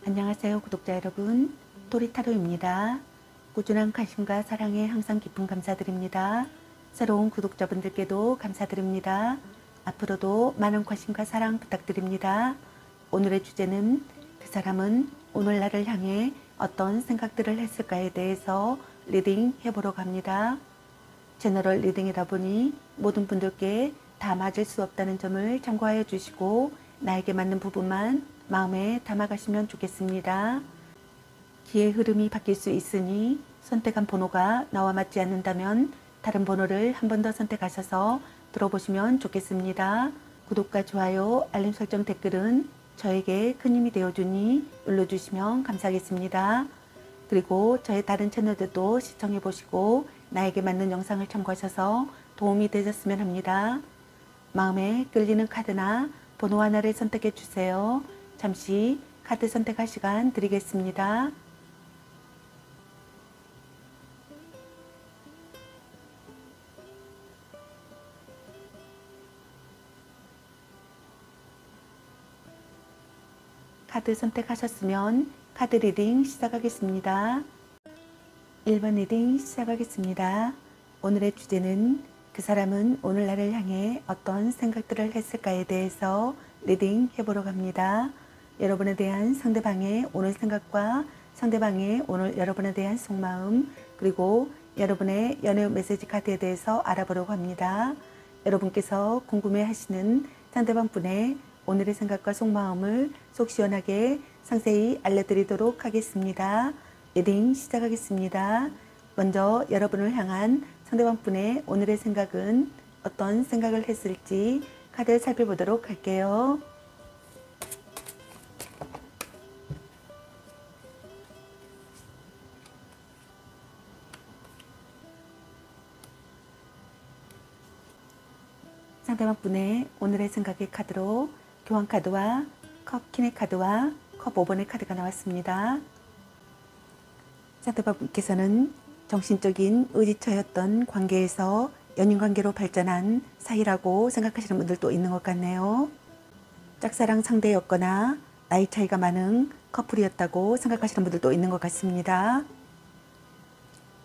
안녕하세요 구독자 여러분, 토리타로입니다. 꾸준한 관심과 사랑에 항상 깊은 감사드립니다. 새로운 구독자분들께도 감사드립니다. 앞으로도 많은 관심과 사랑 부탁드립니다. 오늘의 주제는 그 사람은 오늘 나를 향해 어떤 생각들을 했을까에 대해서 리딩 해보러 갑니다. 제너럴 리딩이다 보니 모든 분들께 다 맞을 수 없다는 점을 참고하여 주시고 나에게 맞는 부분만 마음에 담아가시면 좋겠습니다. 기의 흐름이 바뀔 수 있으니 선택한 번호가 나와 맞지 않는다면 다른 번호를 한 번 더 선택하셔서 들어보시면 좋겠습니다. 구독과 좋아요, 알림 설정, 댓글은 저에게 큰 힘이 되어주니 눌러주시면 감사하겠습니다. 그리고 저의 다른 채널들도 시청해보시고 나에게 맞는 영상을 참고하셔서 도움이 되셨으면 합니다. 마음에 끌리는 카드나 번호 하나를 선택해 주세요. 잠시 카드 선택할 시간 드리겠습니다. 카드 선택하셨으면 카드 리딩 시작하겠습니다. 1번 리딩 시작하겠습니다. 오늘의 주제는 그 사람은 오늘 나를 향해 어떤 생각들을 했을까에 대해서 리딩 해보러 갑니다. 여러분에 대한 상대방의 오늘 생각과 상대방의 오늘 여러분에 대한 속마음, 그리고 여러분의 연애 메시지 카드에 대해서 알아보려고 합니다. 여러분께서 궁금해하시는 상대방 분의 오늘의 생각과 속마음을 속 시원하게 상세히 알려드리도록 하겠습니다. 리딩 시작하겠습니다. 먼저 여러분을 향한 상대방 분의 오늘의 생각은 어떤 생각을 했을지 카드 살펴보도록 할게요. 상대방 분의 오늘의 생각의 카드로 교환 카드와 컵 퀸의 카드와 컵 5번의 카드가 나왔습니다. 상대방 분께서는 정신적인 의지처였던 관계에서 연인관계로 발전한 사이라고 생각하시는 분들도 있는 것 같네요. 짝사랑 상대였거나 나이 차이가 많은 커플이었다고 생각하시는 분들도 있는 것 같습니다.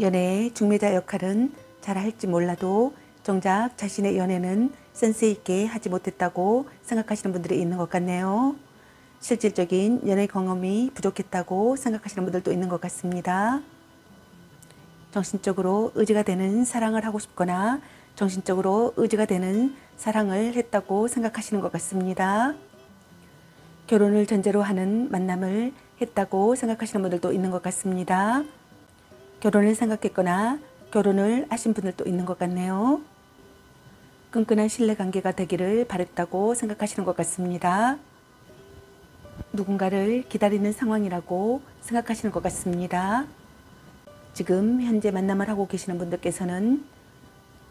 연애의 중매자 역할은 잘 할지 몰라도 정작 자신의 연애는 센스 있게 하지 못했다고 생각하시는 분들이 있는 것 같네요. 실질적인 연애 경험이 부족했다고 생각하시는 분들도 있는 것 같습니다. 정신적으로 의지가 되는 사랑을 하고 싶거나 정신적으로 의지가 되는 사랑을 했다고 생각하시는 것 같습니다. 결혼을 전제로 하는 만남을 했다고 생각하시는 분들도 있는 것 같습니다. 결혼을 생각했거나 결혼을 하신 분들도 있는 것 같네요. 끈끈한 신뢰관계가 되기를 바랬다고 생각하시는 것 같습니다. 누군가를 기다리는 상황이라고 생각하시는 것 같습니다. 지금 현재 만남을 하고 계시는 분들께서는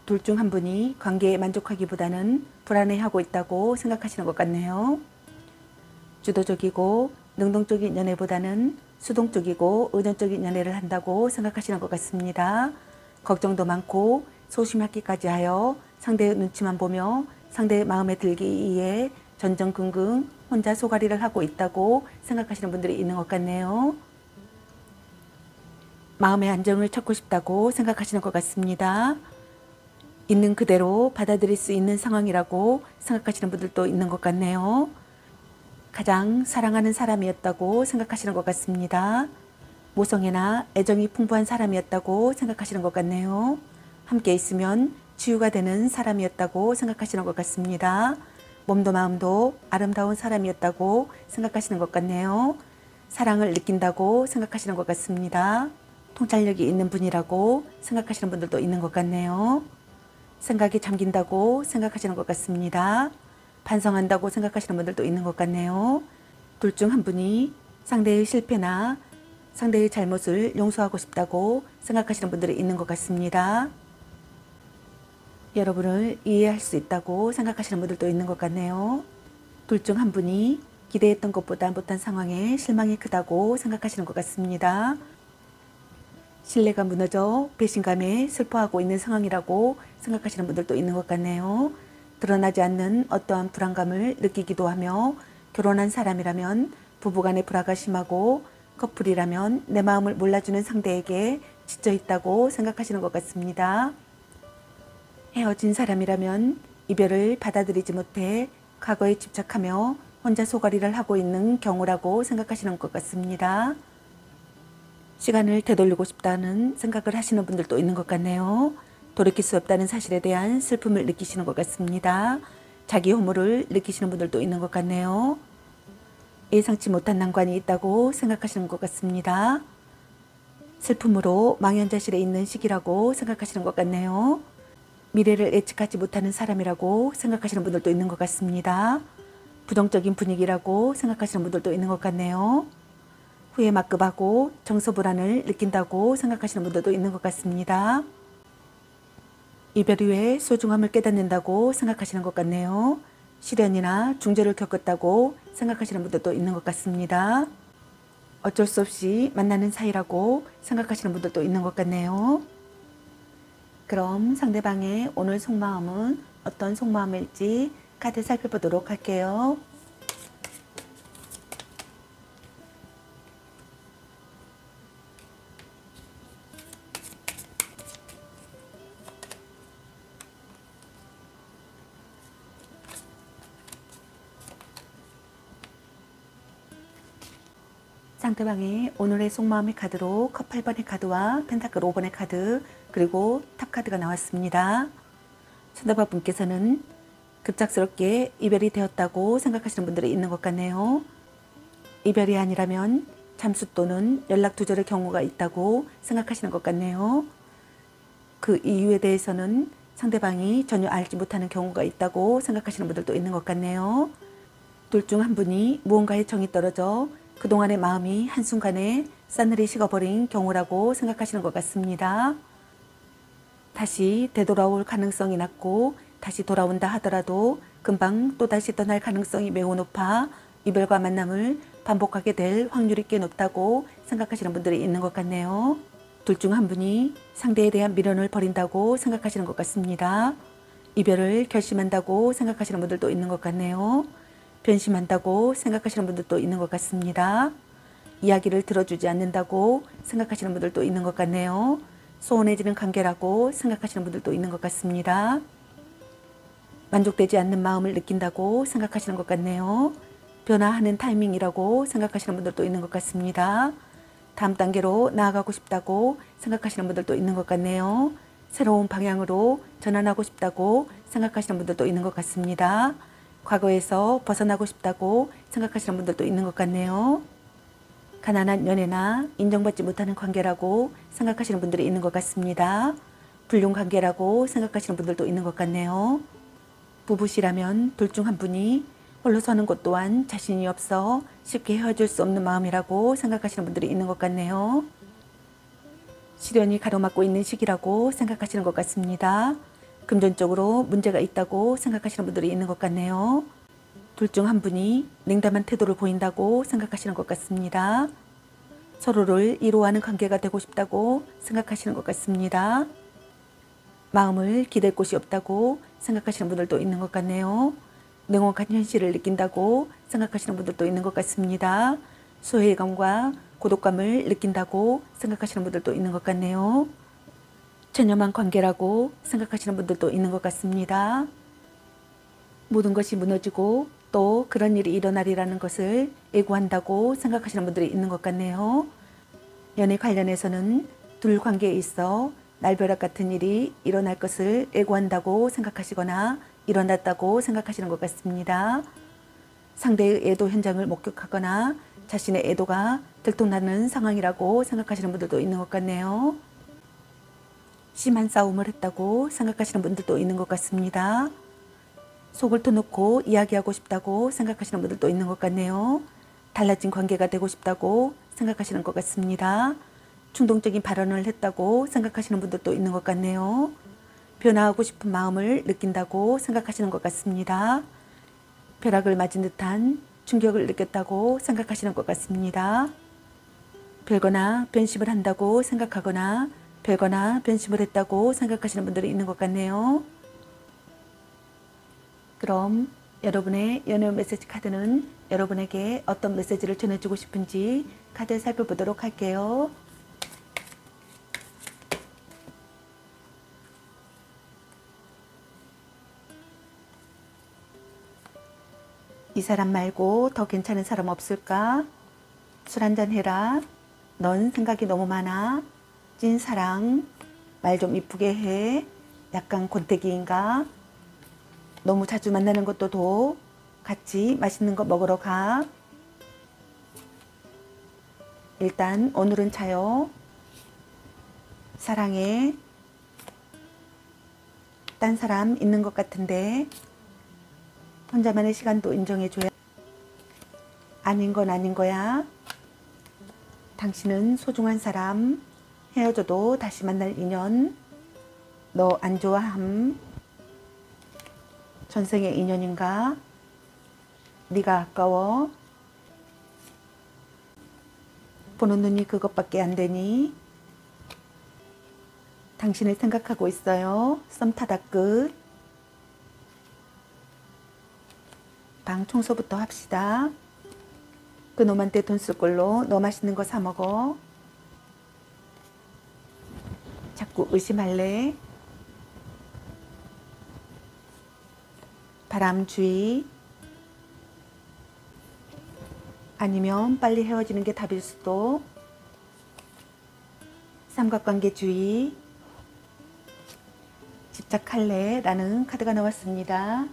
둘 중 한 분이 관계에 만족하기보다는 불안해하고 있다고 생각하시는 것 같네요. 주도적이고 능동적인 연애보다는 수동적이고 의존적인 연애를 한다고 생각하시는 것 같습니다. 걱정도 많고 소심하기까지 하여 상대의 눈치만 보며 상대의 마음에 들기 위해 전전긍긍 혼자 소가리를 하고 있다고 생각하시는 분들이 있는 것 같네요. 마음의 안정을 찾고 싶다고 생각하시는 것 같습니다. 있는 그대로 받아들일 수 있는 상황이라고 생각하시는 분들도 있는 것 같네요. 가장 사랑하는 사람이었다고 생각하시는 것 같습니다. 모성애나 애정이 풍부한 사람이었다고 생각하시는 것 같네요. 함께 있으면 치유가 되는 사람이었다고 생각하시는 것 같습니다. 몸도 마음도 아름다운 사람이었다고 생각하시는 것 같네요. 사랑을 느낀다고 생각하시는 것 같습니다. 통찰력이 있는 분이라고 생각하시는 분들도 있는 것 같네요. 생각이 잠긴다고 생각하시는 것 같습니다. 반성한다고 생각하시는 분들도 있는 것 같네요. 둘 중 한 분이 상대의 실패나 상대의 잘못을 용서하고 싶다고 생각하시는 분들이 있는 것 같습니다. 여러분을 이해할 수 있다고 생각하시는 분들도 있는 것 같네요. 둘 중 한 분이 기대했던 것보다 못한 상황에 실망이 크다고 생각하시는 것 같습니다. 신뢰가 무너져 배신감에 슬퍼하고 있는 상황이라고 생각하시는 분들도 있는 것 같네요. 드러나지 않는 어떠한 불안감을 느끼기도 하며 결혼한 사람이라면 부부간의 불화가 심하고 커플이라면 내 마음을 몰라주는 상대에게 지쳐 있다고 생각하시는 것 같습니다. 헤어진 사람이라면 이별을 받아들이지 못해 과거에 집착하며 혼자 소가리를 하고 있는 경우라고 생각하시는 것 같습니다. 시간을 되돌리고 싶다는 생각을 하시는 분들도 있는 것 같네요. 돌이킬 수 없다는 사실에 대한 슬픔을 느끼시는 것 같습니다. 자기 혐오를 느끼시는 분들도 있는 것 같네요. 예상치 못한 난관이 있다고 생각하시는 것 같습니다. 슬픔으로 망연자실에 있는 시기라고 생각하시는 것 같네요. 미래를 예측하지 못하는 사람이라고 생각하시는 분들도 있는 것 같습니다. 부정적인 분위기라고 생각하시는 분들도 있는 것 같네요. 후회 막급하고 정서 불안을 느낀다고 생각하시는 분들도 있는 것 같습니다. 이별 후에 소중함을 깨닫는다고 생각하시는 것 같네요. 시련이나 중절을 겪었다고 생각하시는 분들도 있는 것 같습니다. 어쩔 수 없이 만나는 사이라고 생각하시는 분들도 있는 것 같네요. 그럼 상대방의 오늘 속마음은 어떤 속마음일지 카드 살펴보도록 할게요. 상대방의 오늘의 속마음의 카드로 컵 8번의 카드와 펜타클 5번의 카드 그리고 탑 카드가 나왔습니다. 상대방 분께서는 급작스럽게 이별이 되었다고 생각하시는 분들이 있는 것 같네요. 이별이 아니라면 잠수 또는 연락 두절의 경우가 있다고 생각하시는 것 같네요. 그 이유에 대해서는 상대방이 전혀 알지 못하는 경우가 있다고 생각하시는 분들도 있는 것 같네요. 둘 중 한 분이 무언가에 정이 떨어져 그동안의 마음이 한순간에 싸늘히 식어버린 경우라고 생각하시는 것 같습니다. 다시 되돌아올 가능성이 낮고 다시 돌아온다 하더라도 금방 또다시 떠날 가능성이 매우 높아 이별과 만남을 반복하게 될 확률이 꽤 높다고 생각하시는 분들이 있는 것 같네요. 둘 중 한 분이 상대에 대한 미련을 버린다고 생각하시는 것 같습니다. 이별을 결심한다고 생각하시는 분들도 있는 것 같네요. 변심한다고 생각하시는 분들도 있는 것 같습니다. 이야기를 들어주지 않는다고 생각하시는 분들도 있는 것 같네요. 소원해지는 관계라고 생각하시는 분들도 있는 것 같습니다. 만족되지 않는 마음을 느낀다고 생각하시는 것 같네요. 변화하는 타이밍이라고 생각하시는 분들도 있는 것 같습니다. 다음 단계로 나아가고 싶다고 생각하시는 분들도 있는 것 같네요. 새로운 방향으로 전환하고 싶다고 생각하시는 분들도 있는 것 같습니다. 과거에서 벗어나고 싶다고 생각하시는 분들도 있는 것 같네요. 가난한 연애나 인정받지 못하는 관계라고 생각하시는 분들이 있는 것 같습니다. 불륜 관계라고 생각하시는 분들도 있는 것 같네요. 부부시라면 둘 중 한 분이 홀로 서는 것 또한 자신이 없어 쉽게 헤어질 수 없는 마음이라고 생각하시는 분들이 있는 것 같네요. 시련이 가로막고 있는 시기라고 생각하시는 것 같습니다. 금전적으로 문제가 있다고 생각하시는 분들이 있는 것 같네요. 둘 중 한 분이 냉담한 태도를 보인다고 생각하시는 것 같습니다. 서로를 이로하는 관계가 되고 싶다고 생각하시는 것 같습니다. 마음을 기댈 곳이 없다고 생각하시는 분들도 있는 것 같네요. 냉혹한 현실을 느낀다고 생각하시는 분들도 있는 것 같습니다. 소외감과 고독감을 느낀다고 생각하시는 분들도 있는 것 같네요. 전염한 관계라고 생각하시는 분들도 있는 것 같습니다. 모든 것이 무너지고 또 그런 일이 일어나리라는 것을 예고한다고 생각하시는 분들이 있는 것 같네요. 연애 관련해서는 둘 관계에 있어 날벼락 같은 일이 일어날 것을 예고한다고 생각하시거나 일어났다고 생각하시는 것 같습니다. 상대의 애도 현장을 목격하거나 자신의 애도가 들통나는 상황이라고 생각하시는 분들도 있는 것 같네요. 심한 싸움을 했다고 생각하시는 분들도 있는 것 같습니다. 속을 터놓고 이야기하고 싶다고 생각하시는 분들도 있는 것 같네요. 달라진 관계가 되고 싶다고 생각하시는 것 같습니다. 충동적인 발언을 했다고 생각하시는 분들도 있는 것 같네요. 변화하고 싶은 마음을 느낀다고 생각하시는 것 같습니다. 벼락을 맞은 듯한 충격을 느꼈다고 생각하시는 것 같습니다. 별거나 변심을 한다고 생각하거나 별거나 변심을 했다고 생각하시는 분들이 있는 것 같네요. 그럼 여러분의 연애 메시지 카드는 여러분에게 어떤 메시지를 전해주고 싶은지 카드 살펴보도록 할게요. 이 사람 말고 더 괜찮은 사람 없을까? 술 한잔 해라. 넌 생각이 너무 많아. 찐사랑. 말 좀 이쁘게 해. 약간 권태기인가? 너무 자주 만나는 것도 도. 같이 맛있는 거 먹으러 가. 일단 오늘은 자요. 사랑해. 딴 사람 있는 것 같은데 혼자만의 시간도 인정해줘야. 아닌 건 아닌 거야. 당신은 소중한 사람. 헤어져도 다시 만날 인연. 너 안 좋아함. 전생의 인연인가? 네가 아까워. 보는 눈이 그것밖에 안 되니? 당신을 생각하고 있어요. 썸 타다 끝. 방 청소부터 합시다. 그놈한테 돈 쓸 걸로 너 맛있는 거 사 먹어. 자꾸 의심할래? 바람 주의. 아니면 빨리 헤어지는 게 답일 수도. 삼각관계 주의. 집착할래? 라는 카드가 나왔습니다.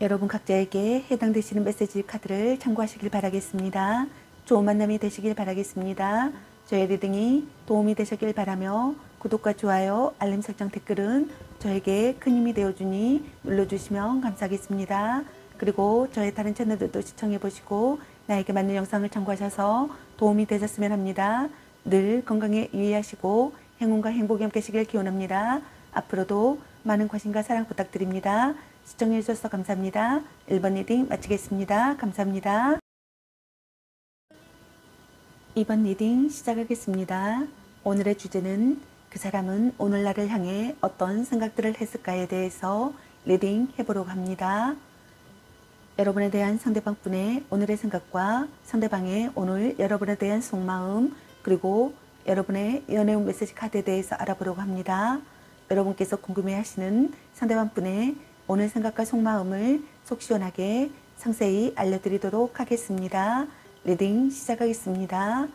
여러분 각자에게 해당되시는 메시지 카드를 참고하시길 바라겠습니다. 좋은 만남이 되시길 바라겠습니다. 저의 리딩이 도움이 되셨길 바라며 구독과 좋아요, 알림 설정, 댓글은 저에게 큰 힘이 되어주니 눌러주시면 감사하겠습니다. 그리고 저의 다른 채널들도 시청해보시고 나에게 맞는 영상을 참고하셔서 도움이 되셨으면 합니다. 늘 건강에 유의하시고 행운과 행복이 함께 하시길 기원합니다. 앞으로도 많은 관심과 사랑 부탁드립니다. 시청해 주셔서 감사합니다. 1번 리딩 마치겠습니다. 감사합니다. 2번 리딩 시작하겠습니다. 오늘의 주제는 그 사람은 오늘 나를 향해 어떤 생각들을 했을까에 대해서 리딩 해보려고 합니다. 여러분에 대한 상대방분의 오늘의 생각과 상대방의 오늘 여러분에 대한 속마음, 그리고 여러분의 연애운 메시지 카드에 대해서 알아보려고 합니다. 여러분께서 궁금해하시는 상대방분의 오늘 생각과 속마음을 속 시원하게 상세히 알려드리도록 하겠습니다. 리딩 시작하겠습니다.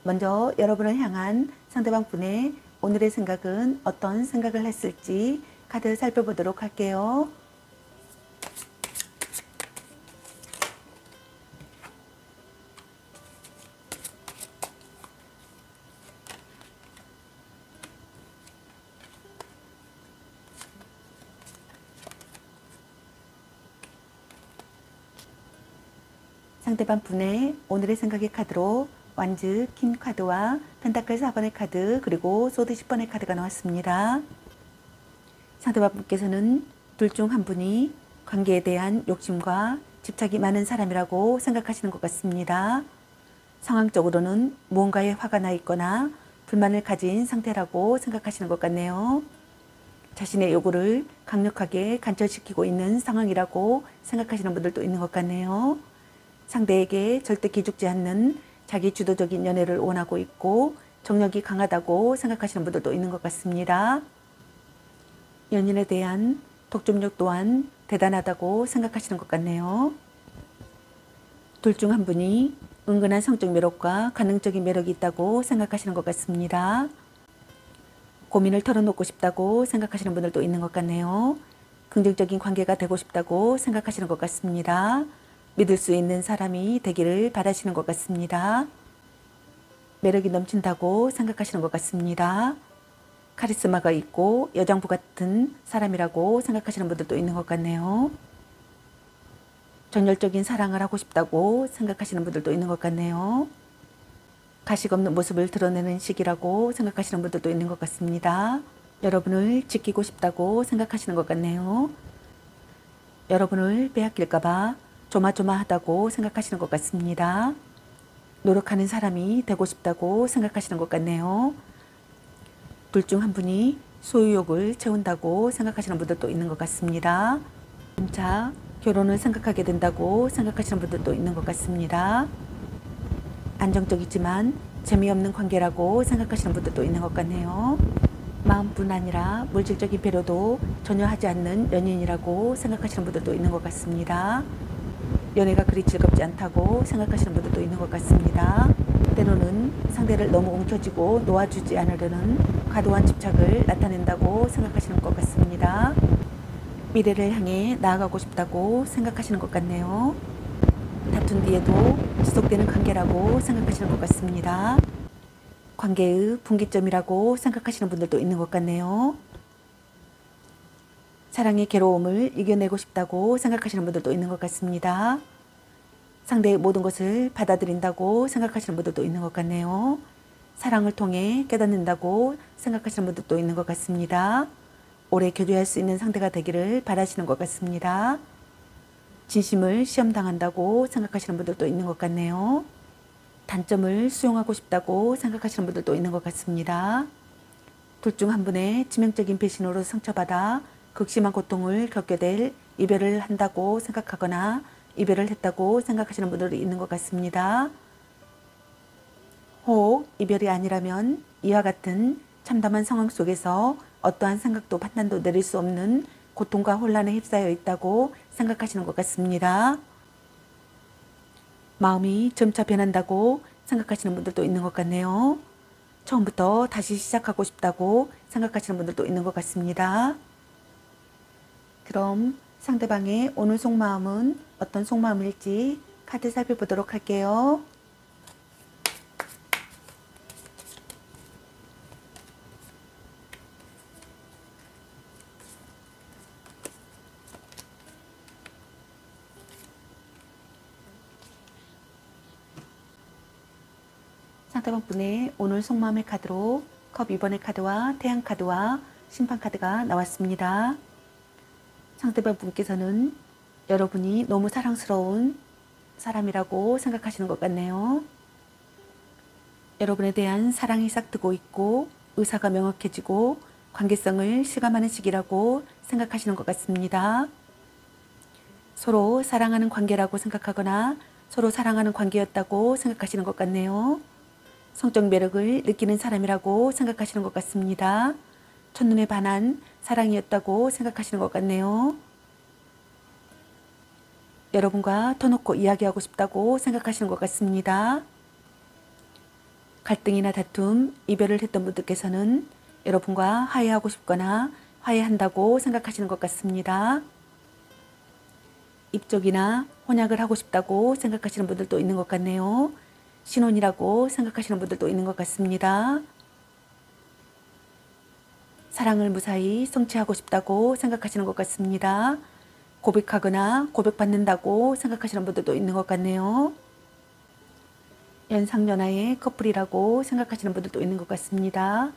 먼저 여러분을 향한 상대방분의 오늘의 생각은 어떤 생각을 했을지 카드 살펴보도록 할게요. 상대방 분의 오늘의 생각의 카드로 완즈, 킹 카드와 펜타클 4번의 카드, 그리고 소드 10번의 카드가 나왔습니다. 상대방 분께서는 둘 중 한 분이 관계에 대한 욕심과 집착이 많은 사람이라고 생각하시는 것 같습니다. 상황적으로는 무언가에 화가 나 있거나 불만을 가진 상태라고 생각하시는 것 같네요. 자신의 요구를 강력하게 간절시키고 있는 상황이라고 생각하시는 분들도 있는 것 같네요. 상대에게 절대 기죽지 않는 자기 주도적인 연애를 원하고 있고 정력이 강하다고 생각하시는 분들도 있는 것 같습니다. 연인에 대한 독점력 또한 대단하다고 생각하시는 것 같네요. 둘 중 한 분이 은근한 성적 매력과 가능적인 매력이 있다고 생각하시는 것 같습니다. 고민을 털어놓고 싶다고 생각하시는 분들도 있는 것 같네요. 긍정적인 관계가 되고 싶다고 생각하시는 것 같습니다. 믿을 수 있는 사람이 되기를 바라시는 것 같습니다. 매력이 넘친다고 생각하시는 것 같습니다. 카리스마가 있고 여장부 같은 사람이라고 생각하시는 분들도 있는 것 같네요. 전열적인 사랑을 하고 싶다고 생각하시는 분들도 있는 것 같네요. 가식 없는 모습을 드러내는 시기라고 생각하시는 분들도 있는 것 같습니다. 여러분을 지키고 싶다고 생각하시는 것 같네요. 여러분을 빼앗길까봐 조마조마하다고 생각하시는 것 같습니다. 노력하는 사람이 되고 싶다고 생각하시는 것 같네요. 둘 중 한 분이 소유욕을 채운다고 생각하시는 분들도 있는 것 같습니다. 자, 결혼을 생각하게 된다고 생각하시는 분들도 있는 것 같습니다. 안정적이지만 재미없는 관계라고 생각하시는 분들도 있는 것 같네요. 마음뿐 아니라 물질적인 배려도 전혀 하지 않는 연인이라고 생각하시는 분들도 있는 것 같습니다. 연애가 그리 즐겁지 않다고 생각하시는 분들도 있는 것 같습니다. 때로는 상대를 너무 움켜쥐고 놓아주지 않으려는 과도한 집착을 나타낸다고 생각하시는 것 같습니다. 미래를 향해 나아가고 싶다고 생각하시는 것 같네요. 다툰 뒤에도 지속되는 관계라고 생각하시는 것 같습니다. 관계의 분기점이라고 생각하시는 분들도 있는 것 같네요. 사랑의 괴로움을 이겨내고 싶다고 생각하시는 분들도 있는 것 같습니다. 상대의 모든 것을 받아들인다고 생각하시는 분들도 있는 것 같네요. 사랑을 통해 깨닫는다고 생각하시는 분들도 있는 것 같습니다. 오래 교제할 수 있는 상대가 되기를 바라시는 것 같습니다. 진심을 시험당한다고 생각하시는 분들도 있는 것 같네요. 단점을 수용하고 싶다고 생각하시는 분들도 있는 것 같습니다. 둘 중 한 분의致命적인 배신으로 상처받아 극심한 고통을 겪게 될 이별을 한다고 생각하거나 이별을 했다고 생각하시는 분들이 있는 것 같습니다. 혹 이별이 아니라면 이와 같은 참담한 상황 속에서 어떠한 생각도 판단도 내릴 수 없는 고통과 혼란에 휩싸여 있다고 생각하시는 것 같습니다. 마음이 점차 변한다고 생각하시는 분들도 있는 것 같네요. 처음부터 다시 시작하고 싶다고 생각하시는 분들도 있는 것 같습니다. 그럼 상대방의 오늘 속마음은 어떤 속마음일지 카드 살펴보도록 할게요. 상대방 분의 오늘 속마음의 카드로 컵 2번의 카드와 태양 카드와 심판 카드가 나왔습니다. 상대방 분께서는 여러분이 너무 사랑스러운 사람이라고 생각하시는 것 같네요. 여러분에 대한 사랑이 싹트고 있고 의사가 명확해지고 관계성을 실감하는 시기라고 생각하시는 것 같습니다. 서로 사랑하는 관계라고 생각하거나 서로 사랑하는 관계였다고 생각하시는 것 같네요. 성적 매력을 느끼는 사람이라고 생각하시는 것 같습니다. 첫눈에 반한 사랑이었다고 생각하시는 것 같네요. 여러분과 터놓고 이야기하고 싶다고 생각하시는 것 같습니다. 갈등이나 다툼, 이별을 했던 분들께서는 여러분과 화해하고 싶거나 화해한다고 생각하시는 것 같습니다. 입적이나 혼약을 하고 싶다고 생각하시는 분들도 있는 것 같네요. 신혼이라고 생각하시는 분들도 있는 것 같습니다. 사랑을 무사히 성취하고 싶다고 생각하시는 것 같습니다. 고백하거나 고백받는다고 생각하시는 분들도 있는 것 같네요. 연상연하의 커플이라고 생각하시는 분들도 있는 것 같습니다.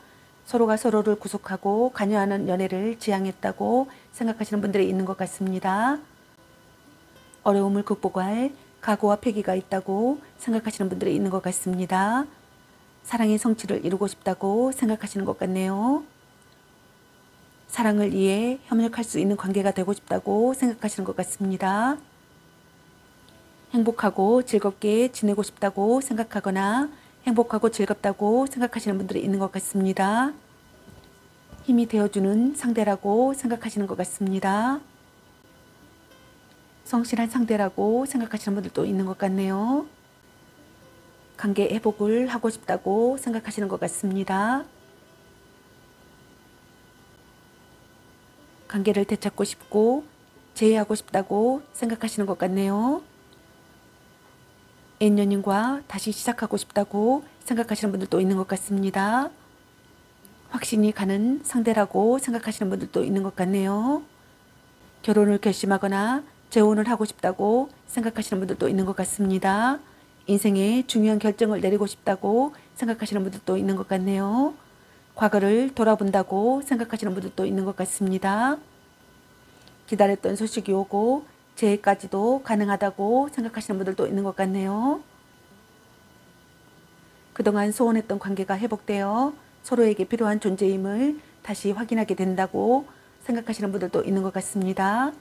서로가 서로를 구속하고 관여하는 연애를 지향했다고 생각하시는 분들이 있는 것 같습니다. 어려움을 극복할 각오와 패기가 있다고 생각하시는 분들이 있는 것 같습니다. 사랑의 성취를 이루고 싶다고 생각하시는 것 같네요. 사랑을 위해 협력할 수 있는 관계가 되고 싶다고 생각하시는 것 같습니다. 행복하고 즐겁게 지내고 싶다고 생각하거나 행복하고 즐겁다고 생각하시는 분들이 있는 것 같습니다. 힘이 되어주는 상대라고 생각하시는 것 같습니다. 성실한 상대라고 생각하시는 분들도 있는 것 같네요. 관계 회복을 하고 싶다고 생각하시는 것 같습니다. 관계를 되찾고 싶고 재회하고 싶다고 생각하시는 것 같네요. 옛 연인과 다시 시작하고 싶다고 생각하시는 분들도 있는 것 같습니다. 확신이 가는 상대라고 생각하시는 분들도 있는 것 같네요. 결혼을 결심하거나 재혼을 하고 싶다고 생각하시는 분들도 있는 것 같습니다. 인생의 중요한 결정을 내리고 싶다고 생각하시는 분들도 있는 것 같네요. 과거를 돌아본다고 생각하시는 분들도 있는 것 같습니다. 기다렸던 소식이 오고 재해까지도 가능하다고 생각하시는 분들도 있는 것 같네요. 그동안 소원했던 관계가 회복되어 서로에게 필요한 존재임을 다시 확인하게 된다고 생각하시는 분들도 있는 것 같습니다.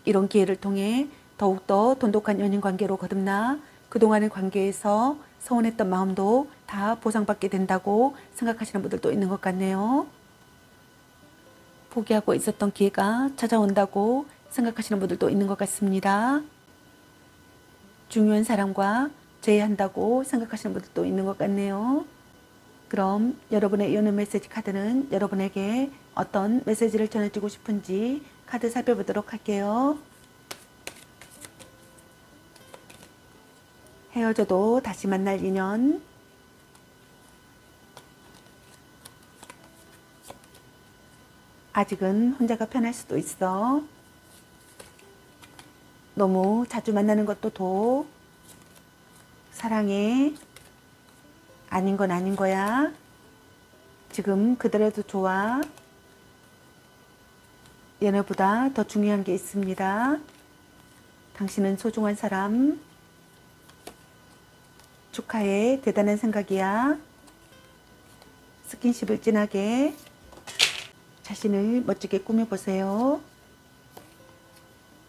이런 기회를 통해 더욱더 돈독한 연인 관계로 거듭나 그동안의 관계에서 서운했던 마음도 다 보상받게 된다고 생각하시는 분들도 있는 것 같네요. 포기하고 있었던 기회가 찾아온다고 생각하시는 분들도 있는 것 같습니다. 중요한 사람과 재회한다고 생각하시는 분들도 있는 것 같네요. 그럼 여러분의 연애 메시지 카드는 여러분에게 어떤 메시지를 전해주고 싶은지 카드 살펴보도록 할게요. 헤어져도 다시 만날 인연, 아직은 혼자가 편할 수도 있어. 너무 자주 만나는 것도 도. 사랑해. 아닌 건 아닌 거야. 지금 그대로도 좋아. 연애보다 더 중요한 게 있습니다. 당신은 소중한 사람. 축하해. 대단한 생각이야. 스킨십을 진하게. 자신을 멋지게 꾸며보세요.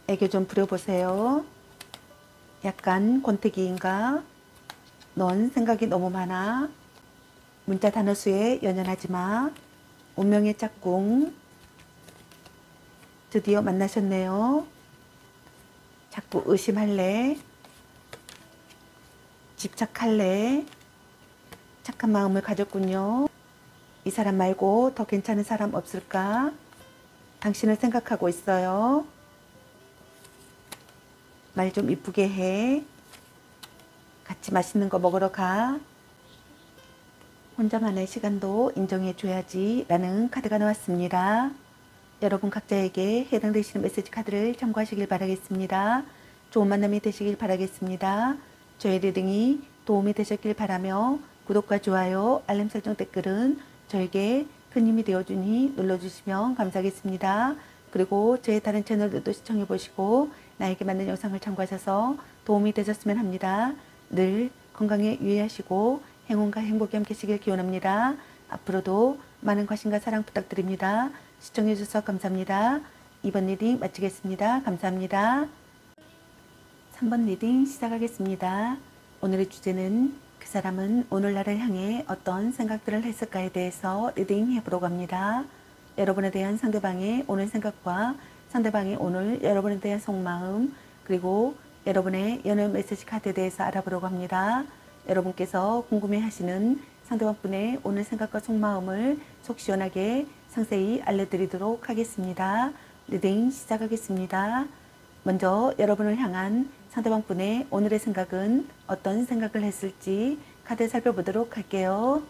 애교 좀 부려보세요. 약간 권태기인가? 넌 생각이 너무 많아. 문자 단어 수에 연연하지 마. 운명의 짝꿍. 드디어 만나셨네요. 자꾸 의심할래? 집착할래? 착한 마음을 가졌군요. 이 사람 말고 더 괜찮은 사람 없을까? 당신을 생각하고 있어요. 말 좀 이쁘게 해. 같이 맛있는 거 먹으러 가. 혼자만의 시간도 인정해줘야지 라는 카드가 나왔습니다. 여러분 각자에게 해당되시는 메시지 카드를 참고하시길 바라겠습니다. 좋은 만남이 되시길 바라겠습니다. 저의 리딩이 도움이 되셨길 바라며 구독과 좋아요, 알림 설정 댓글은 저에게 큰 힘이 되어주니 눌러주시면 감사하겠습니다. 그리고 저의 다른 채널들도 시청해보시고 나에게 맞는 영상을 참고하셔서 도움이 되셨으면 합니다. 늘 건강에 유의하시고 행운과 행복이 함께 하시길 기원합니다. 앞으로도 많은 관심과 사랑 부탁드립니다. 시청해주셔서 감사합니다. 2번 리딩 마치겠습니다. 감사합니다. 3번 리딩 시작하겠습니다. 오늘의 주제는 그 사람은 오늘날을 향해 어떤 생각들을 했을까에 대해서 리딩 해보려고 합니다. 여러분에 대한 상대방의 오늘 생각과 상대방의 오늘 여러분에 대한 속마음, 그리고 여러분의 연애 메시지 카드에 대해서 알아보려고 합니다. 여러분께서 궁금해하시는 상대방분의 오늘 생각과 속마음을 속 시원하게 상세히 알려드리도록 하겠습니다. 리딩 시작하겠습니다. 먼저 여러분을 향한 상대방분의 오늘의 생각은 어떤 생각을 했을지 카드 살펴보도록 할게요.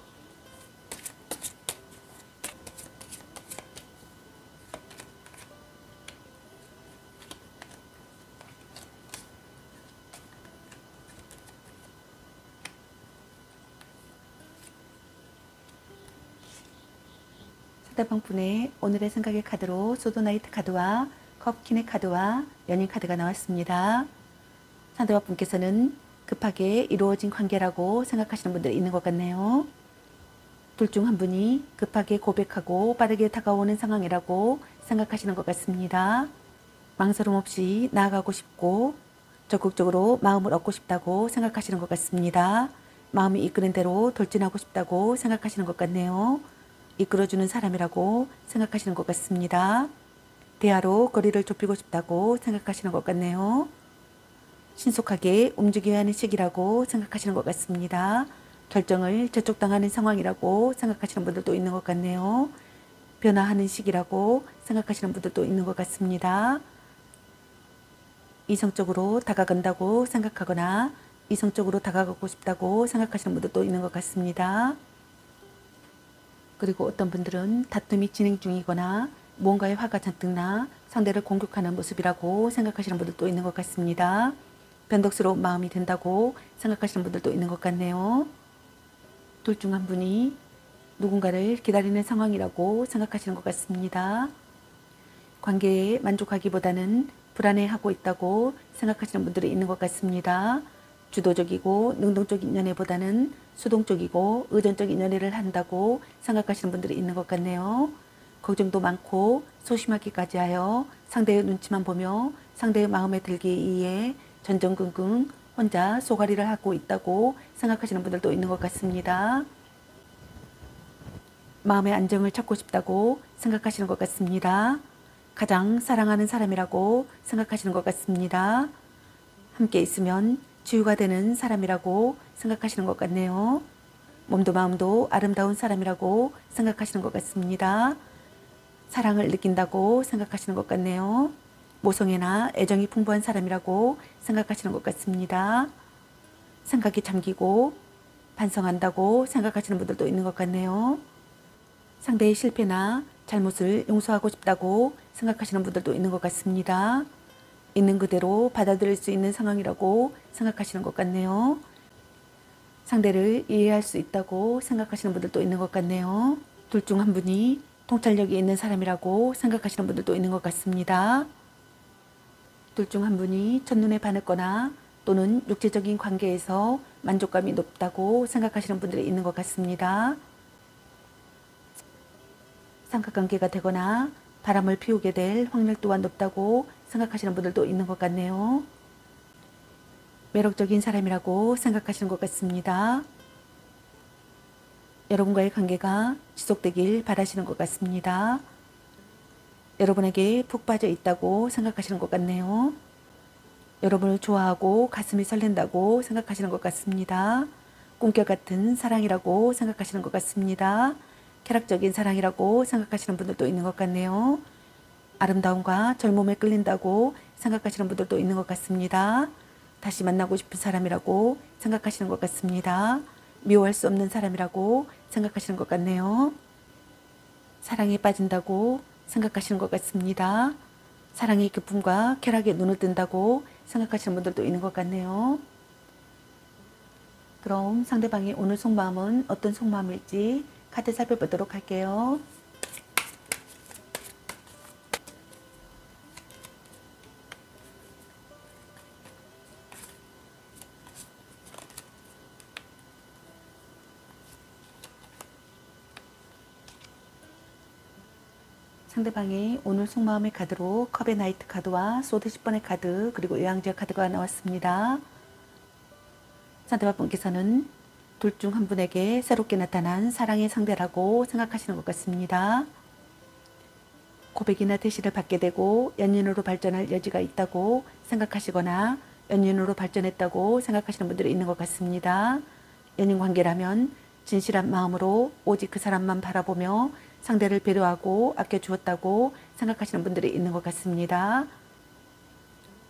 상대방분의 오늘의 생각의 카드로 소드나이트 카드와 컵킨의 카드와 연인 카드가 나왔습니다. 상대방분께서는 급하게 이루어진 관계라고 생각하시는 분들이 있는 것 같네요. 둘 중 한 분이 급하게 고백하고 빠르게 다가오는 상황이라고 생각하시는 것 같습니다. 망설임 없이 나아가고 싶고 적극적으로 마음을 얻고 싶다고 생각하시는 것 같습니다. 마음이 이끄는 대로 돌진하고 싶다고 생각하시는 것 같네요. 이끌어주는 사람이라고 생각하시는 것 같습니다. 대화로 거리를 좁히고 싶다고 생각하시는 것 같네요. 신속하게 움직여야 하는 시기라고 생각하시는 것 같습니다. 결정을 재촉당하는 상황이라고 생각하시는 분들도 있는 것 같네요. 변화하는 시기라고 생각하시는 분들도 있는 것 같습니다. 이성적으로 다가간다고 생각하거나 이성적으로 다가가고 싶다고 생각하시는 분들도 있는 것 같습니다. 그리고 어떤 분들은 다툼이 진행 중이거나 무언가에 화가 잔뜩 나 상대를 공격하는 모습이라고 생각하시는 분들도 있는 것 같습니다. 변덕스러운 마음이 든다고 생각하시는 분들도 있는 것 같네요. 둘 중 한 분이 누군가를 기다리는 상황이라고 생각하시는 것 같습니다. 관계에 만족하기보다는 불안해하고 있다고 생각하시는 분들이 있는 것 같습니다. 주도적이고 능동적인 연애보다는 수동적이고 의존적인 연애를 한다고 생각하시는 분들이 있는 것 같네요. 걱정도 많고 소심하기까지 하여 상대의 눈치만 보며 상대의 마음에 들기 위해 전전긍긍 혼자 쏘가리를 하고 있다고 생각하시는 분들도 있는 것 같습니다. 마음의 안정을 찾고 싶다고 생각하시는 것 같습니다. 가장 사랑하는 사람이라고 생각하시는 것 같습니다. 함께 있으면 치유가 되는 사람이라고 생각하시는 것 같네요. 몸도 마음도 아름다운 사람이라고 생각하시는 것 같습니다. 사랑을 느낀다고 생각하시는 것 같네요. 모성애나 애정이 풍부한 사람이라고 생각하시는 것 같습니다. 생각이 잠기고 반성한다고 생각하시는 분들도 있는 것 같네요. 상대의 실패나 잘못을 용서하고 싶다고 생각하시는 분들도 있는 것 같습니다. 있는 그대로 받아들일 수 있는 상황이라고 생각하시는 것 같네요. 상대를 이해할 수 있다고 생각하시는 분들도 있는 것 같네요. 둘 중 한 분이 통찰력이 있는 사람이라고 생각하시는 분들도 있는 것 같습니다. 둘 중 한 분이 첫눈에 반했거나 또는 육체적인 관계에서 만족감이 높다고 생각하시는 분들이 있는 것 같습니다. 삼각관계가 되거나 바람을 피우게 될 확률 또한 높다고 생각하시는 분들도 있는 것 같네요. 매력적인 사람이라고 생각하시는 것 같습니다. 여러분과의 관계가 지속되길 바라시는 것 같습니다. 여러분에게 푹 빠져 있다고 생각하시는 것 같네요. 여러분을 좋아하고 가슴이 설렌다고 생각하시는 것 같습니다. 꿈결 같은 사랑이라고 생각하시는 것 같습니다. 쾌락적인 사랑이라고 생각하시는 분들도 있는 것 같네요. 아름다움과 젊음에 끌린다고 생각하시는 분들도 있는 것 같습니다. 다시 만나고 싶은 사람이라고 생각하시는 것 같습니다. 미워할 수 없는 사람이라고 생각하시는 것 같네요. 사랑에 빠진다고 생각하시는 것 같습니다. 사랑의 기쁨과 쾌락에 눈을 뜬다고 생각하시는 분들도 있는 것 같네요. 그럼 상대방의 오늘 속마음은 어떤 속마음일지 카드 살펴보도록 할게요. 상대방의 오늘 속마음의 카드로 컵의 나이트 카드와 소드 10번의 카드 그리고 요양지역 카드가 나왔습니다. 상대방 분께서는 둘 중 한 분에게 새롭게 나타난 사랑의 상대라고 생각하시는 것 같습니다. 고백이나 대시를 받게 되고 연인으로 발전할 여지가 있다고 생각하시거나 연인으로 발전했다고 생각하시는 분들이 있는 것 같습니다. 연인 관계라면 진실한 마음으로 오직 그 사람만 바라보며 상대를 배려하고 아껴주었다고 생각하시는 분들이 있는 것 같습니다.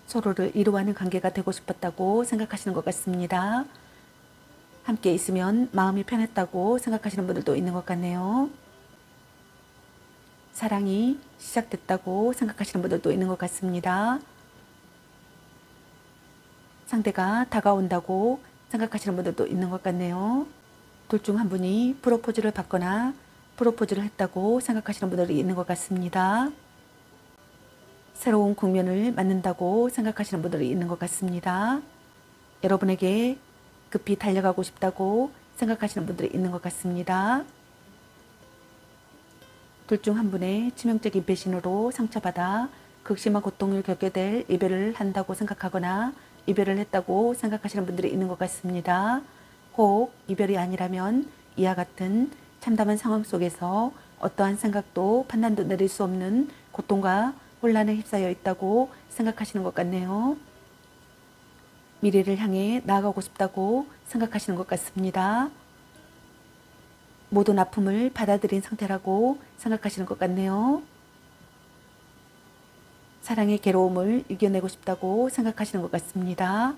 서로를 이루어가는 관계가 되고 싶었다고 생각하시는 것 같습니다. 함께 있으면 마음이 편했다고 생각하시는 분들도 있는 것 같네요. 사랑이 시작됐다고 생각하시는 분들도 있는 것 같습니다. 상대가 다가온다고 생각하시는 분들도 있는 것 같네요. 둘 중 한 분이 프로포즈를 받거나 프로포즈를 했다고 생각하시는 분들이 있는 것 같습니다. 새로운 국면을 맞는다고 생각하시는 분들이 있는 것 같습니다. 여러분에게 급히 달려가고 싶다고 생각하시는 분들이 있는 것 같습니다. 둘 중 한 분의 치명적인 배신으로 상처받아 극심한 고통을 겪게 될 이별을 한다고 생각하거나 이별을 했다고 생각하시는 분들이 있는 것 같습니다. 혹 이별이 아니라면 이와 같은 참담한 상황 속에서 어떠한 생각도 판단도 내릴 수 없는 고통과 혼란에 휩싸여 있다고 생각하시는 것 같네요. 미래를 향해 나아가고 싶다고 생각하시는 것 같습니다. 모든 아픔을 받아들인 상태라고 생각하시는 것 같네요. 사랑의 괴로움을 이겨내고 싶다고 생각하시는 것 같습니다.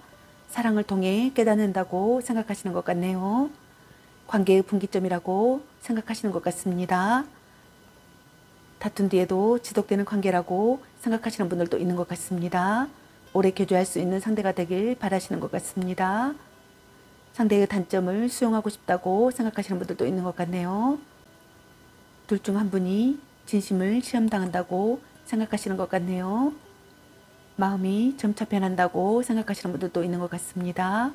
사랑을 통해 깨닫는다고 생각하시는 것 같네요. 관계의 분기점이라고 생각하시는 것 같습니다. 다툰 뒤에도 지속되는 관계라고 생각하시는 분들도 있는 것 같습니다. 오래 교제할 수 있는 상대가 되길 바라시는 것 같습니다. 상대의 단점을 수용하고 싶다고 생각하시는 분들도 있는 것 같네요. 둘 중 한 분이 진심을 시험당한다고 생각하시는 것 같네요. 마음이 점차 변한다고 생각하시는 분들도 있는 것 같습니다.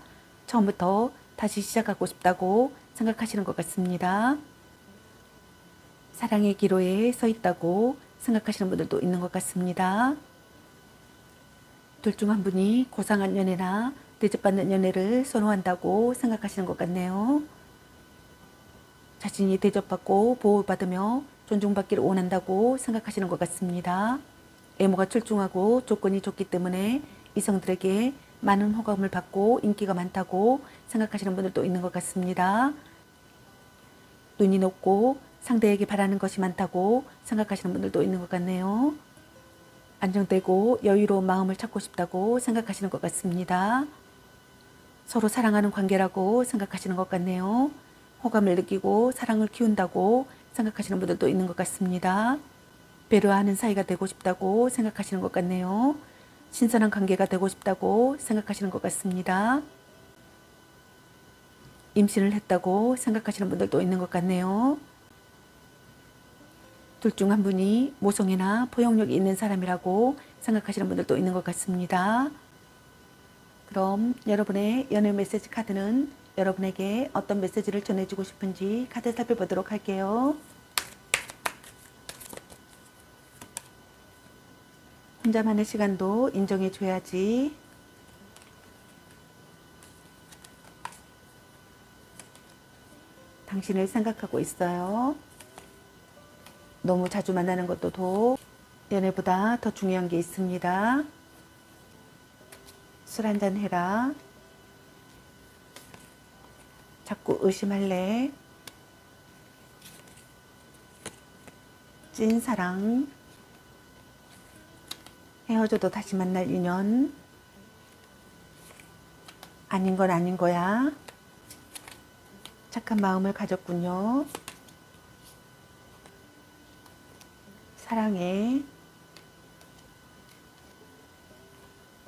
처음부터 다시 시작하고 싶다고 생각하시는 것 같습니다. 사랑의 기로에 서 있다고 생각하시는 분들도 있는 것 같습니다. 둘 중 한 분이 고상한 연애나 대접받는 연애를 선호한다고 생각하시는 것 같네요. 자신이 대접받고 보호받으며 존중받기를 원한다고 생각하시는 것 같습니다. 외모가 출중하고 조건이 좋기 때문에 이성들에게 많은 호감을 받고 인기가 많다고 생각하시는 분들도 있는 것 같습니다. 눈이 높고 상대에게 바라는 것이 많다고 생각하시는 분들도 있는 것 같네요. 안정되고 여유로운 마음을 찾고 싶다고 생각하시는 것 같습니다. 서로 사랑하는 관계라고 생각하시는 것 같네요. 호감을 느끼고 사랑을 키운다고 생각하시는 분들도 있는 것 같습니다. 배려하는 사이가 되고 싶다고 생각하시는 것 같네요. 신선한 관계가 되고 싶다고 생각하시는 것 같습니다. 임신을 했다고 생각하시는 분들도 있는 것 같네요. 둘 중 한 분이 모성애나 포용력이 있는 사람이라고 생각하시는 분들도 있는 것 같습니다. 그럼 여러분의 연애 메시지 카드는 여러분에게 어떤 메시지를 전해주고 싶은지 카드 살펴보도록 할게요. 혼자만의 시간도 인정해줘야지. 당신을 생각하고 있어요. 너무 자주 만나는 것도 연애보다 더 중요한 게 있습니다. 술 한잔 해라. 자꾸 의심할래. 찐사랑. 헤어져도 다시 만날 인연. 아닌 건 아닌 거야. 착한 마음을 가졌군요. 사랑해.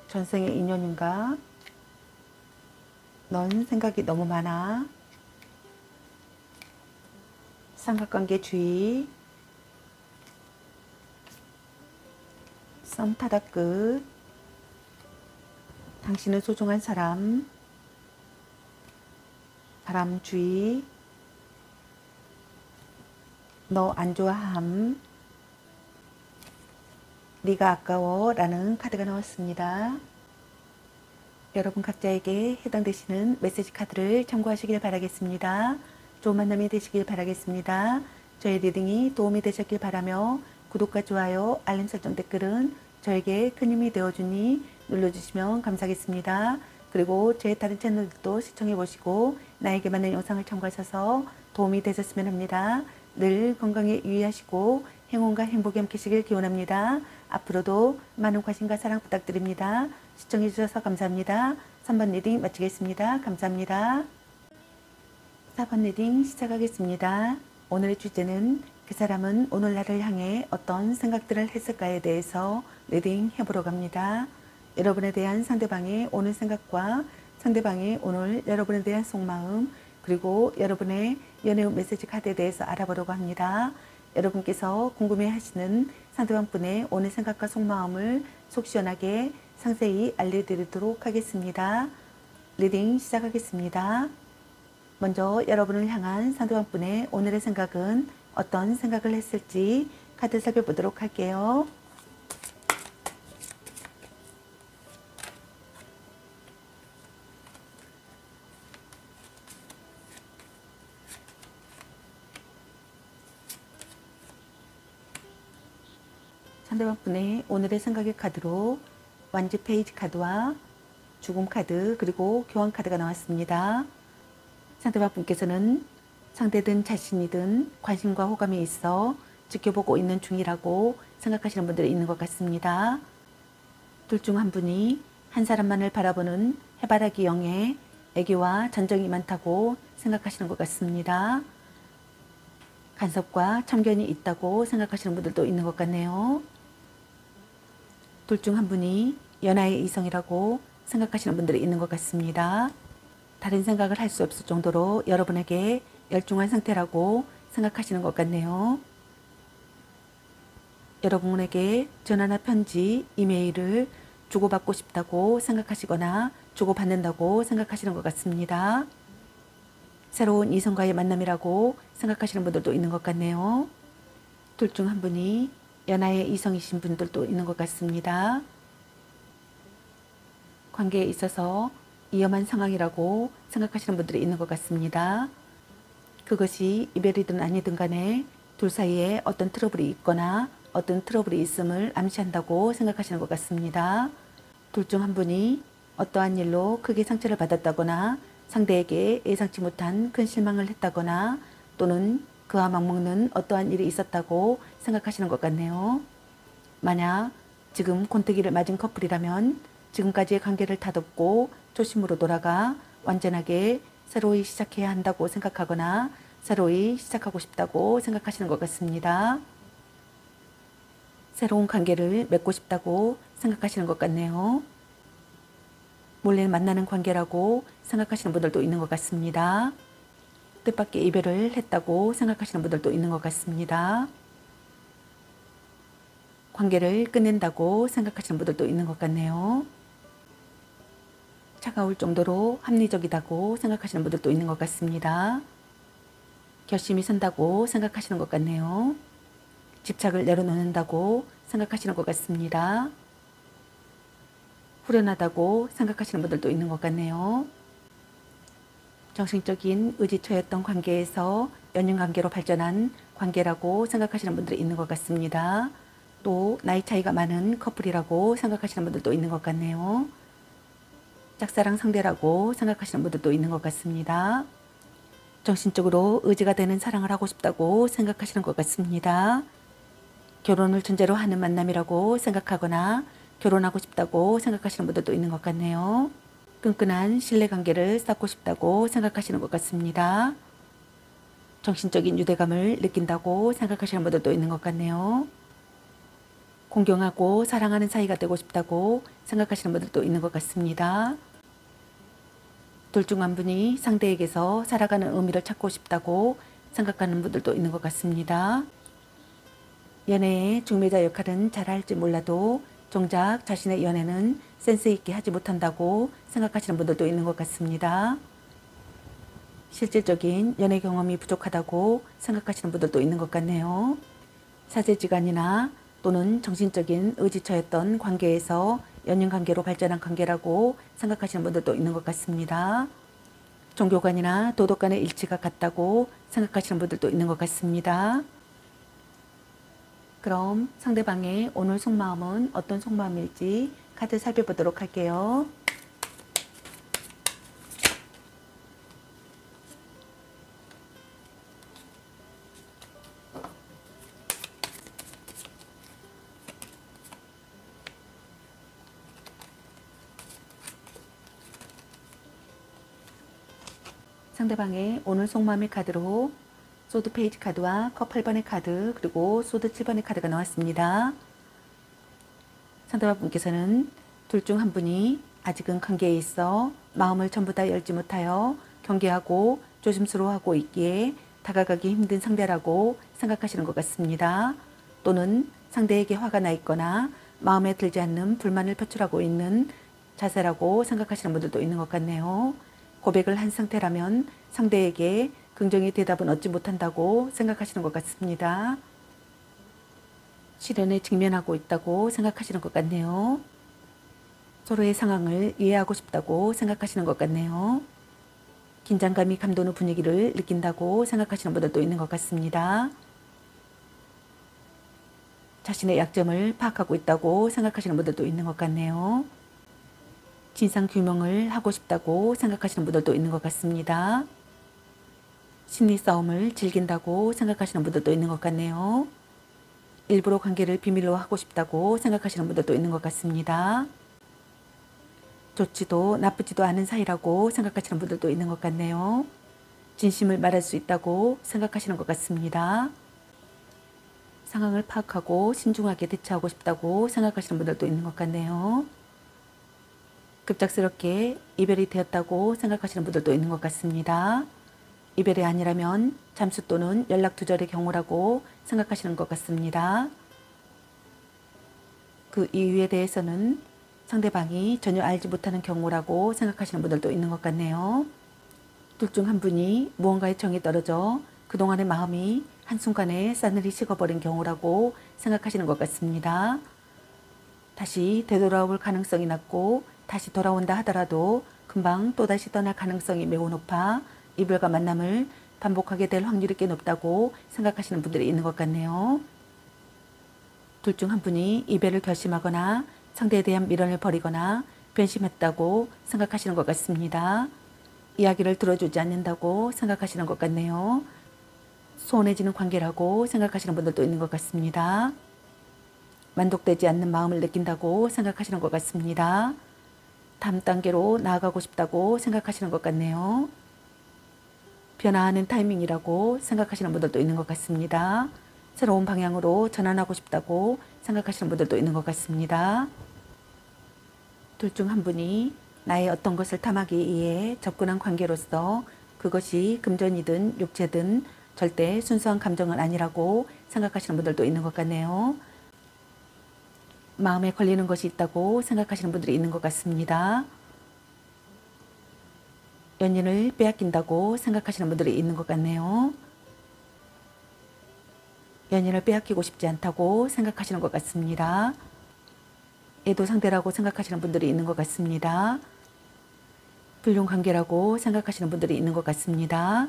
전생의 인연인가? 넌 생각이 너무 많아. 삼각관계 주의. 썸 타다 끝. 당신은 소중한 사람. 사람 주의. 너 안 좋아함. 네가 아까워 라는 카드가 나왔습니다. 여러분 각자에게 해당되시는 메시지 카드를 참고하시길 바라겠습니다. 좋은 만남이 되시길 바라겠습니다. 저의 리딩이 도움이 되셨길 바라며 구독과 좋아요, 알림 설정 댓글은 저에게 큰 힘이 되어주니 눌러주시면 감사하겠습니다. 그리고 제 다른 채널도 시청해 보시고 나에게 맞는 영상을 참고하셔서 도움이 되셨으면 합니다. 늘 건강에 유의하시고 행운과 행복이 함께시길 기원합니다. 앞으로도 많은 관심과 사랑 부탁드립니다. 시청해 주셔서 감사합니다. 3번 리딩 마치겠습니다. 감사합니다. 4번 리딩 시작하겠습니다. 오늘의 주제는 그 사람은 오늘 나를 향해 어떤 생각들을 했을까에 대해서 리딩 해보러 갑니다. 여러분에 대한 상대방의 오늘 생각과 상대방의 오늘 여러분에 대한 속마음 그리고 여러분의 연애 메시지 카드에 대해서 알아보려고 합니다. 여러분께서 궁금해하시는 상대방 분의 오늘 생각과 속마음을 속 시원하게 상세히 알려드리도록 하겠습니다. 리딩 시작하겠습니다. 먼저 여러분을 향한 상대방 분의 오늘의 생각은 어떤 생각을 했을지 카드 살펴보도록 할게요. 상대방 분의 오늘의 생각의 카드로 완지 페이지 카드와 죽음 카드 그리고 교환 카드가 나왔습니다. 상대방 분께서는 상대든 자신이든 관심과 호감이 있어 지켜보고 있는 중이라고 생각하시는 분들이 있는 것 같습니다. 둘 중 한 분이 한 사람만을 바라보는 해바라기 영에 애교와 전정이 많다고 생각하시는 것 같습니다. 간섭과 참견이 있다고 생각하시는 분들도 있는 것 같네요. 둘 중 한 분이 연하의 이성이라고 생각하시는 분들이 있는 것 같습니다. 다른 생각을 할 수 없을 정도로 여러분에게 열중한 상태라고 생각하시는 것 같네요. 여러분에게 전화나 편지, 이메일을 주고받고 싶다고 생각하시거나 주고받는다고 생각하시는 것 같습니다. 새로운 이성과의 만남이라고 생각하시는 분들도 있는 것 같네요. 둘 중 한 분이 연하의 이성이신 분들도 있는 것 같습니다. 관계에 있어서 위험한 상황이라고 생각하시는 분들이 있는 것 같습니다. 그것이 이별이든 아니든 간에 둘 사이에 어떤 트러블이 있거나 어떤 트러블이 있음을 암시한다고 생각하시는 것 같습니다. 둘 중 한 분이 어떠한 일로 크게 상처를 받았다거나 상대에게 예상치 못한 큰 실망을 했다거나 또는 그와 맞먹는 어떠한 일이 있었다고 생각하시는 것 같네요. 만약 지금 권태기를 맞은 커플이라면 지금까지의 관계를 다듬고 초심으로 돌아가 완전하게 새로이 시작해야 한다고 생각하거나 새로이 시작하고 싶다고 생각하시는 것 같습니다. 새로운 관계를 맺고 싶다고 생각하시는 것 같네요. 몰래 만나는 관계라고 생각하시는 분들도 있는 것 같습니다. 뜻밖의 이별을 했다고 생각하시는 분들도 있는 것 같습니다. 관계를 끝낸다고 생각하시는 분들도 있는 것 같네요. 차가울 정도로 합리적이다고 생각하시는 분들도 있는 것 같습니다. 결심이 선다고 생각하시는 것 같네요. 집착을 내려놓는다고 생각하시는 것 같습니다. 후련하다고 생각하시는 분들도 있는 것 같네요. 정신적인 의지처였던 관계에서 연인관계로 발전한 관계라고 생각하시는 분들이 있는 것 같습니다. 또 나이 차이가 많은 커플이라고 생각하시는 분들도 있는 것 같네요. 짝사랑 상대라고 생각하시는 분들도 있는 것 같습니다. 정신적으로 의지가 되는 사랑을 하고 싶다고 생각하시는 것 같습니다. 결혼을 전제로 하는 만남이라고 생각하거나 결혼하고 싶다고 생각하시는 분들도 있는 것 같네요. 끈끈한 신뢰관계를 쌓고 싶다고 생각하시는 것 같습니다. 정신적인 유대감을 느낀다고 생각하시는 분들도 있는 것 같네요. 공경하고 사랑하는 사이가 되고 싶다고 생각하시는 분들도 있는 것 같습니다. 둘 중 한 분이 상대에게서 살아가는 의미를 찾고 싶다고 생각하는 분들도 있는 것 같습니다. 연애의 중매자 역할은 잘할지 몰라도 정작 자신의 연애는 센스 있게 하지 못한다고 생각하시는 분들도 있는 것 같습니다. 실질적인 연애 경험이 부족하다고 생각하시는 분들도 있는 것 같네요. 사제지간이나 또는 정신적인 의지처였던 관계에서 연인관계로 발전한 관계라고 생각하시는 분들도 있는 것 같습니다. 종교관이나 도덕관의 일치가 같다고 생각하시는 분들도 있는 것 같습니다. 그럼 상대방의 오늘 속마음은 어떤 속마음일지 카드 살펴보도록 할게요. 상대방의 오늘 속마음의 카드로 소드 페이지 카드와 컵 8번의 카드 그리고 소드 7번의 카드가 나왔습니다. 상대방 분께서는 둘 중 한 분이 아직은 관계에 있어 마음을 전부 다 열지 못하여 경계하고 조심스러워하고 있기에 다가가기 힘든 상대라고 생각하시는 것 같습니다. 또는 상대에게 화가 나 있거나 마음에 들지 않는 불만을 표출하고 있는 자세라고 생각하시는 분들도 있는 것 같네요. 고백을 한 상태라면 상대에게 긍정의 대답은 얻지 못한다고 생각하시는 것 같습니다. 시련에 직면하고 있다고 생각하시는 것 같네요. 서로의 상황을 이해하고 싶다고 생각하시는 것 같네요. 긴장감이 감도는 분위기를 느낀다고 생각하시는 분들도 있는 것 같습니다. 자신의 약점을 파악하고 있다고 생각하시는 분들도 있는 것 같네요. 진상규명을 하고 싶다고 생각하시는 분들도 있는 것 같습니다. 심리 싸움을 즐긴다고 생각하시는 분들도 있는 것 같네요. 일부러 관계를 비밀로 하고 싶다고 생각하시는 분들도 있는 것 같습니다. 좋지도 나쁘지도 않은 사이라고 생각하시는 분들도 있는 것 같네요. 진심을 말할 수 있다고 생각하시는 것 같습니다. 상황을 파악하고 신중하게 대처하고 싶다고 생각하시는 분들도 있는 것 같네요. 급작스럽게 이별이 되었다고 생각하시는 분들도 있는 것 같습니다. 이별이 아니라면 잠수 또는 연락 두절의 경우라고 생각하시는 것 같습니다. 그 이유에 대해서는 상대방이 전혀 알지 못하는 경우라고 생각하시는 분들도 있는 것 같네요. 둘 중 한 분이 무언가에 정이 떨어져 그동안의 마음이 한순간에 싸늘히 식어버린 경우라고 생각하시는 것 같습니다. 다시 되돌아올 가능성이 낮고 다시 돌아온다 하더라도 금방 또다시 떠날 가능성이 매우 높아 이별과 만남을 반복하게 될 확률이 꽤 높다고 생각하시는 분들이 있는 것 같네요. 둘 중 한 분이 이별을 결심하거나 상대에 대한 미련을 버리거나 변심했다고 생각하시는 것 같습니다. 이야기를 들어주지 않는다고 생각하시는 것 같네요. 소원해지는 관계라고 생각하시는 분들도 있는 것 같습니다. 만족되지 않는 마음을 느낀다고 생각하시는 것 같습니다. 다음 단계로 나아가고 싶다고 생각하시는 것 같네요. 변화하는 타이밍이라고 생각하시는 분들도 있는 것 같습니다. 새로운 방향으로 전환하고 싶다고 생각하시는 분들도 있는 것 같습니다. 둘 중 한 분이 나의 어떤 것을 탐하기 위해 접근한 관계로서 그것이 금전이든 육체든 절대 순수한 감정은 아니라고 생각하시는 분들도 있는 것 같네요. 마음에 걸리는 것이 있다고 생각하시는 분들이 있는 것 같습니다. 연인을 빼앗긴다고 생각하시는 분들이 있는 것 같네요. 연인을 빼앗기고 싶지 않다고 생각하시는 것 같습니다. 애도 상대라고 생각하시는 분들이 있는 것 같습니다. 불륜 관계라고 생각하시는 분들이 있는 것 같습니다.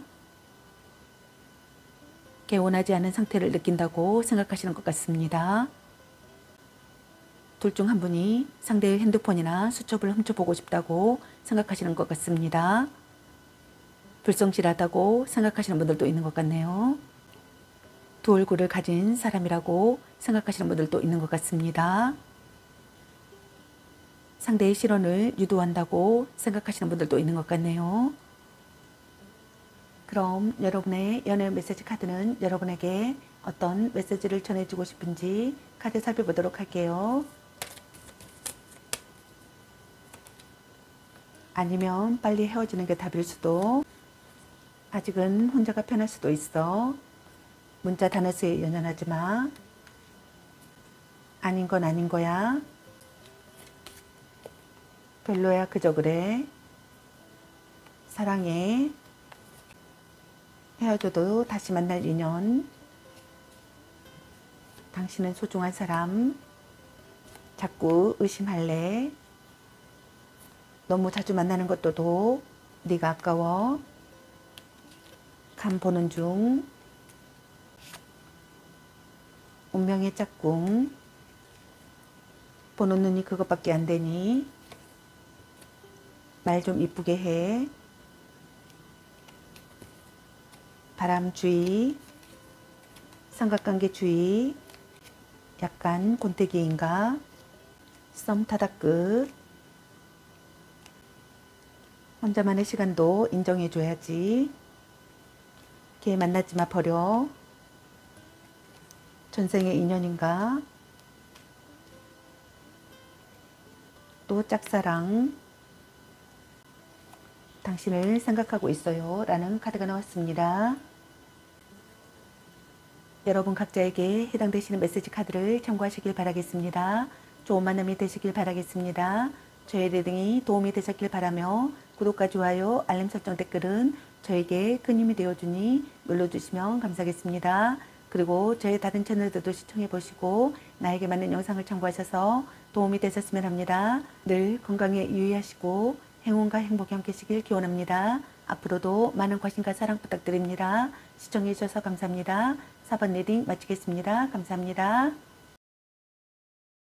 개운하지 않은 상태를 느낀다고 생각하시는 것 같습니다. 둘 중 한 분이 상대의 핸드폰이나 수첩을 훔쳐보고 싶다고 생각하시는 것 같습니다. 불성실하다고 생각하시는 분들도 있는 것 같네요. 두 얼굴을 가진 사람이라고 생각하시는 분들도 있는 것 같습니다. 상대의 실언을 유도한다고 생각하시는 분들도 있는 것 같네요. 그럼 여러분의 연애 메시지 카드는 여러분에게 어떤 메시지를 전해주고 싶은지 카드 살펴보도록 할게요. 아니면 빨리 헤어지는 게 답일 수도, 아직은 혼자가 편할 수도 있어. 문자 단어 수에 연연하지 마. 아닌 건 아닌 거야. 별로야 그저 그래. 사랑해. 헤어져도 다시 만날 인연. 당신은 소중한 사람. 자꾸 의심할래. 너무 자주 만나는 것도 도. 네가 아까워. 간 보는 중. 운명의 짝꿍. 보는 눈이 그것밖에 안 되니 말 좀 이쁘게 해. 바람 주의. 삼각관계 주의. 약간 곤태기인가. 썸 타다 끝. 혼자만의 시간도 인정해줘야지. 걔 만나지 마 버려. 전생의 인연인가. 또 짝사랑. 당신을 생각하고 있어요 라는 카드가 나왔습니다. 여러분 각자에게 해당되시는 메시지 카드를 참고하시길 바라겠습니다. 좋은 만남이 되시길 바라겠습니다. 저의 리딩이 도움이 되셨길 바라며 구독과 좋아요, 알림 설정, 댓글은 저에게 큰 힘이 되어주니 눌러주시면 감사하겠습니다. 그리고 저의 다른 채널들도 시청해보시고 나에게 맞는 영상을 참고하셔서 도움이 되셨으면 합니다. 늘 건강에 유의하시고 행운과 행복이 함께 하시길 기원합니다. 앞으로도 많은 관심과 사랑 부탁드립니다. 시청해주셔서 감사합니다. 4번 리딩 마치겠습니다. 감사합니다.